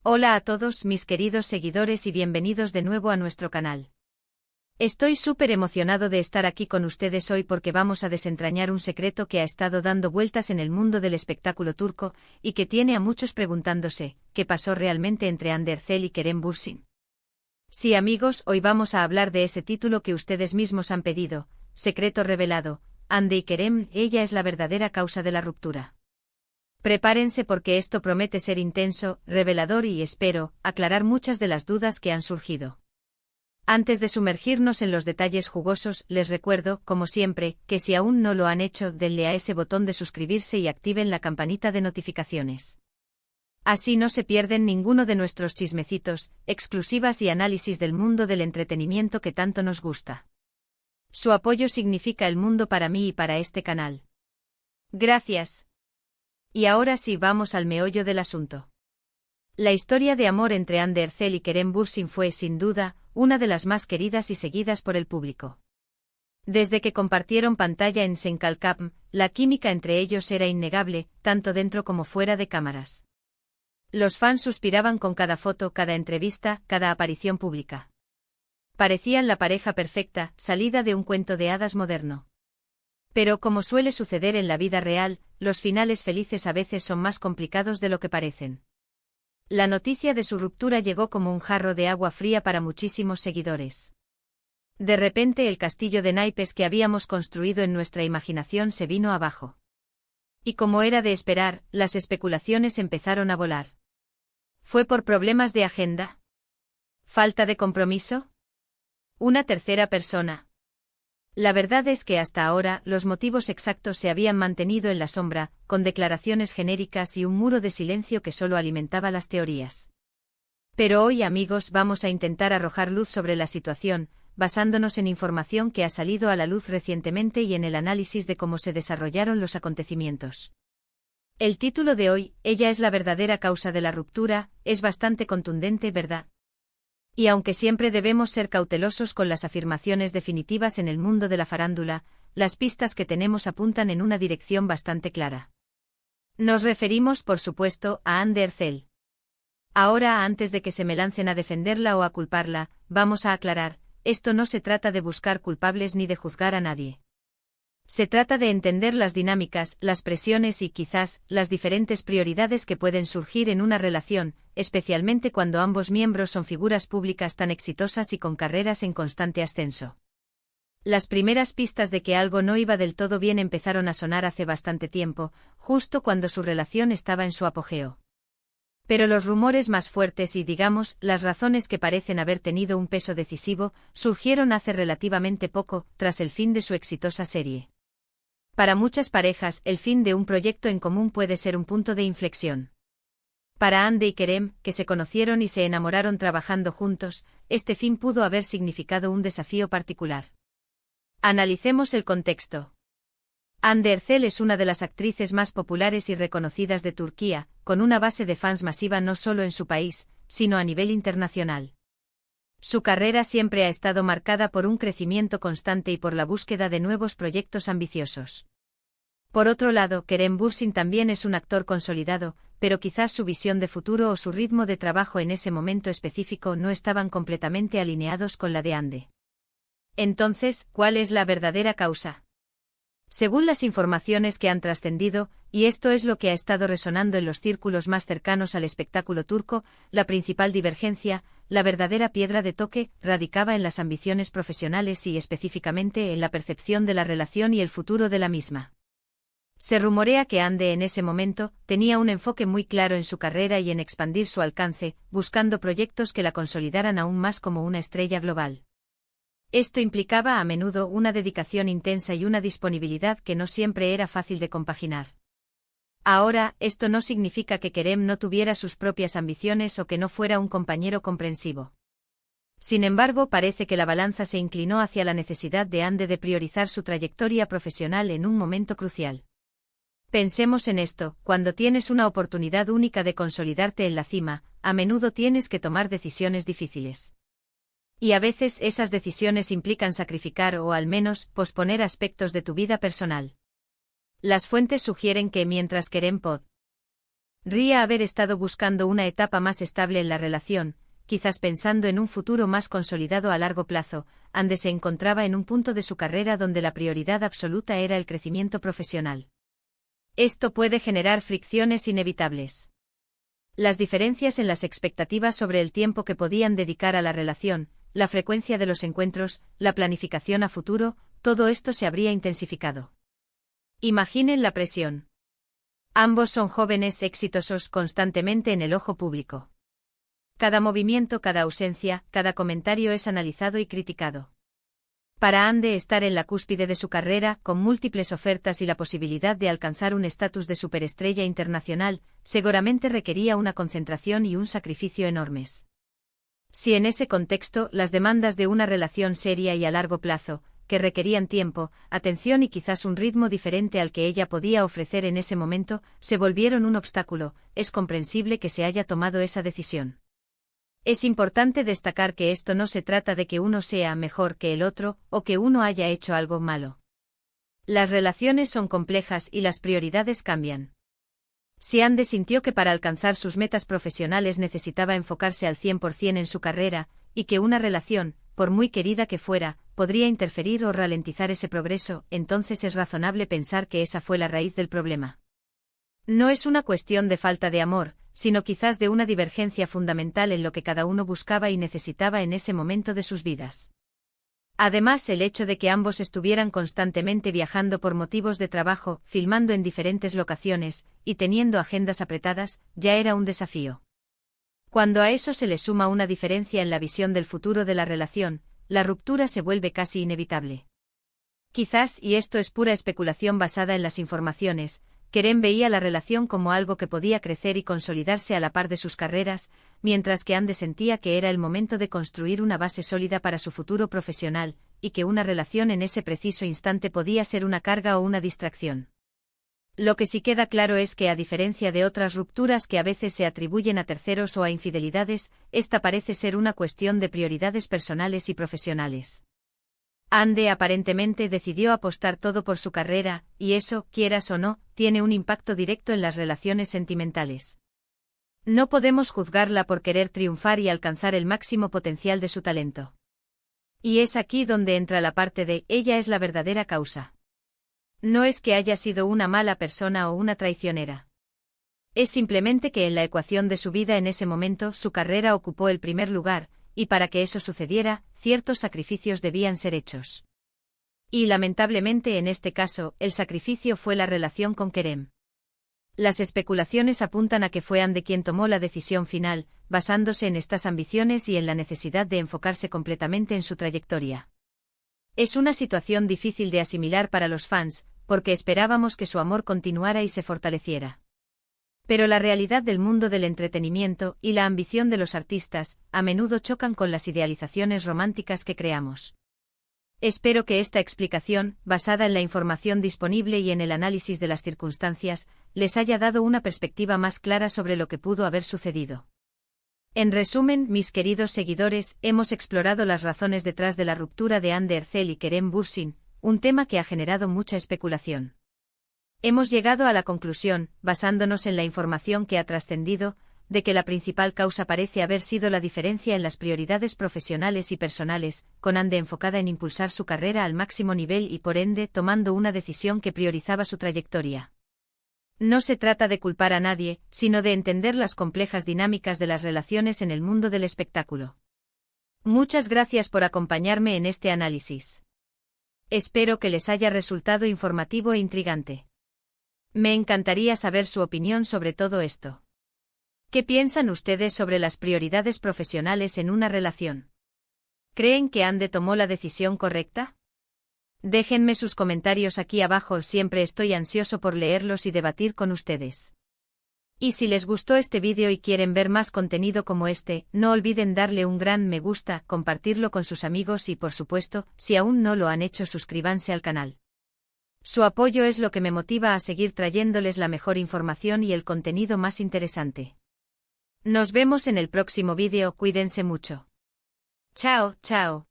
Hola a todos mis queridos seguidores y bienvenidos de nuevo a nuestro canal. Estoy súper emocionado de estar aquí con ustedes hoy porque vamos a desentrañar un secreto que ha estado dando vueltas en el mundo del espectáculo turco y que tiene a muchos preguntándose, ¿qué pasó realmente entre Hande Erçel y Kerem Bürsin? Sí amigos, hoy vamos a hablar de ese título que ustedes mismos han pedido, Secreto revelado, Hande y Kerem, ella es la verdadera causa de la ruptura. Prepárense porque esto promete ser intenso, revelador y espero aclarar muchas de las dudas que han surgido. Antes de sumergirnos en los detalles jugosos, les recuerdo, como siempre, que si aún no lo han hecho, denle a ese botón de suscribirse y activen la campanita de notificaciones. Así no se pierden ninguno de nuestros chismecitos, exclusivas y análisis del mundo del entretenimiento que tanto nos gusta. Su apoyo significa el mundo para mí y para este canal. Gracias. Y ahora sí vamos al meollo del asunto. La historia de amor entre Hande Erçel y Kerem Bürsin fue, sin duda, una de las más queridas y seguidas por el público. Desde que compartieron pantalla en Sen Kalkapm, la química entre ellos era innegable, tanto dentro como fuera de cámaras. Los fans suspiraban con cada foto, cada entrevista, cada aparición pública. Parecían la pareja perfecta, salida de un cuento de hadas moderno. Pero como suele suceder en la vida real, los finales felices a veces son más complicados de lo que parecen. La noticia de su ruptura llegó como un jarro de agua fría para muchísimos seguidores. De repente el castillo de naipes que habíamos construido en nuestra imaginación se vino abajo. Y como era de esperar, las especulaciones empezaron a volar. ¿Fue por problemas de agenda? ¿Falta de compromiso? ¿Una tercera persona? La verdad es que hasta ahora los motivos exactos se habían mantenido en la sombra, con declaraciones genéricas y un muro de silencio que solo alimentaba las teorías. Pero hoy, amigos, vamos a intentar arrojar luz sobre la situación, basándonos en información que ha salido a la luz recientemente y en el análisis de cómo se desarrollaron los acontecimientos. El título de hoy, Ella es la verdadera causa de la ruptura, es bastante contundente, ¿verdad? Y aunque siempre debemos ser cautelosos con las afirmaciones definitivas en el mundo de la farándula, las pistas que tenemos apuntan en una dirección bastante clara. Nos referimos, por supuesto, a Hande Erçel. Ahora, antes de que se me lancen a defenderla o a culparla, vamos a aclarar, esto no se trata de buscar culpables ni de juzgar a nadie. Se trata de entender las dinámicas, las presiones y quizás, las diferentes prioridades que pueden surgir en una relación, especialmente cuando ambos miembros son figuras públicas tan exitosas y con carreras en constante ascenso. Las primeras pistas de que algo no iba del todo bien empezaron a sonar hace bastante tiempo, justo cuando su relación estaba en su apogeo. Pero los rumores más fuertes y, digamos, las razones que parecen haber tenido un peso decisivo, surgieron hace relativamente poco, tras el fin de su exitosa serie. Para muchas parejas, el fin de un proyecto en común puede ser un punto de inflexión. Para Hande y Kerem, que se conocieron y se enamoraron trabajando juntos, este fin pudo haber significado un desafío particular. Analicemos el contexto. Hande Erçel es una de las actrices más populares y reconocidas de Turquía, con una base de fans masiva no solo en su país, sino a nivel internacional. Su carrera siempre ha estado marcada por un crecimiento constante y por la búsqueda de nuevos proyectos ambiciosos. Por otro lado, Kerem Bürsin también es un actor consolidado, pero quizás su visión de futuro o su ritmo de trabajo en ese momento específico no estaban completamente alineados con la de Hande. Entonces, ¿cuál es la verdadera causa? Según las informaciones que han trascendido, y esto es lo que ha estado resonando en los círculos más cercanos al espectáculo turco, la principal divergencia, la verdadera piedra de toque, radicaba en las ambiciones profesionales y específicamente en la percepción de la relación y el futuro de la misma. Se rumorea que Hande en ese momento tenía un enfoque muy claro en su carrera y en expandir su alcance, buscando proyectos que la consolidaran aún más como una estrella global. Esto implicaba a menudo una dedicación intensa y una disponibilidad que no siempre era fácil de compaginar. Ahora, esto no significa que Kerem no tuviera sus propias ambiciones o que no fuera un compañero comprensivo. Sin embargo, parece que la balanza se inclinó hacia la necesidad de Hande de priorizar su trayectoria profesional en un momento crucial. Pensemos en esto, cuando tienes una oportunidad única de consolidarte en la cima, a menudo tienes que tomar decisiones difíciles. Y a veces esas decisiones implican sacrificar o al menos posponer aspectos de tu vida personal. Las fuentes sugieren que mientras Kerem Ría haber estado buscando una etapa más estable en la relación, quizás pensando en un futuro más consolidado a largo plazo. Ande se encontraba en un punto de su carrera donde la prioridad absoluta era el crecimiento profesional. Esto puede generar fricciones inevitables. Las diferencias en las expectativas sobre el tiempo que podían dedicar a la relación, la frecuencia de los encuentros, la planificación a futuro, todo esto se habría intensificado. Imaginen la presión. Ambos son jóvenes exitosos constantemente en el ojo público. Cada movimiento, cada ausencia, cada comentario es analizado y criticado. Para Ande estar en la cúspide de su carrera, con múltiples ofertas y la posibilidad de alcanzar un estatus de superestrella internacional, seguramente requería una concentración y un sacrificio enormes. Si en ese contexto, las demandas de una relación seria y a largo plazo, que requerían tiempo, atención y quizás un ritmo diferente al que ella podía ofrecer en ese momento, se volvieron un obstáculo, es comprensible que se haya tomado esa decisión. Es importante destacar que esto no se trata de que uno sea mejor que el otro, o que uno haya hecho algo malo. Las relaciones son complejas y las prioridades cambian. Si Ande sintió que para alcanzar sus metas profesionales necesitaba enfocarse al 100% en su carrera, y que una relación, por muy querida que fuera, podría interferir o ralentizar ese progreso, entonces es razonable pensar que esa fue la raíz del problema. No es una cuestión de falta de amor, sino quizás de una divergencia fundamental en lo que cada uno buscaba y necesitaba en ese momento de sus vidas. Además, el hecho de que ambos estuvieran constantemente viajando por motivos de trabajo, filmando en diferentes locaciones, y teniendo agendas apretadas, ya era un desafío. Cuando a eso se le suma una diferencia en la visión del futuro de la relación, la ruptura se vuelve casi inevitable. Quizás, y esto es pura especulación basada en las informaciones, Kerem veía la relación como algo que podía crecer y consolidarse a la par de sus carreras, mientras que Ande sentía que era el momento de construir una base sólida para su futuro profesional, y que una relación en ese preciso instante podía ser una carga o una distracción. Lo que sí queda claro es que, a diferencia de otras rupturas que a veces se atribuyen a terceros o a infidelidades, esta parece ser una cuestión de prioridades personales y profesionales. Ande aparentemente decidió apostar todo por su carrera, y eso, quieras o no, tiene un impacto directo en las relaciones sentimentales. No podemos juzgarla por querer triunfar y alcanzar el máximo potencial de su talento. Y es aquí donde entra la parte de ella es la verdadera causa. No es que haya sido una mala persona o una traicionera. Es simplemente que en la ecuación de su vida en ese momento su carrera ocupó el primer lugar, y para que eso sucediera, ciertos sacrificios debían ser hechos. Y lamentablemente en este caso, el sacrificio fue la relación con Kerem. Las especulaciones apuntan a que fue Ande quien tomó la decisión final, basándose en estas ambiciones y en la necesidad de enfocarse completamente en su trayectoria. Es una situación difícil de asimilar para los fans, porque esperábamos que su amor continuara y se fortaleciera. Pero la realidad del mundo del entretenimiento y la ambición de los artistas, a menudo chocan con las idealizaciones románticas que creamos. Espero que esta explicación, basada en la información disponible y en el análisis de las circunstancias, les haya dado una perspectiva más clara sobre lo que pudo haber sucedido. En resumen, mis queridos seguidores, hemos explorado las razones detrás de la ruptura de Ande Erçel y Kerem Bürsin, un tema que ha generado mucha especulación. Hemos llegado a la conclusión, basándonos en la información que ha trascendido, de que la principal causa parece haber sido la diferencia en las prioridades profesionales y personales, con Ande enfocada en impulsar su carrera al máximo nivel y por ende tomando una decisión que priorizaba su trayectoria. No se trata de culpar a nadie, sino de entender las complejas dinámicas de las relaciones en el mundo del espectáculo. Muchas gracias por acompañarme en este análisis. Espero que les haya resultado informativo e intrigante. Me encantaría saber su opinión sobre todo esto. ¿Qué piensan ustedes sobre las prioridades profesionales en una relación? ¿Creen que Ande tomó la decisión correcta? Déjenme sus comentarios aquí abajo, siempre estoy ansioso por leerlos y debatir con ustedes. Y si les gustó este vídeo y quieren ver más contenido como este, no olviden darle un gran me gusta, compartirlo con sus amigos y por supuesto, si aún no lo han hecho, suscríbanse al canal. Su apoyo es lo que me motiva a seguir trayéndoles la mejor información y el contenido más interesante. Nos vemos en el próximo vídeo, cuídense mucho. Chao, chao.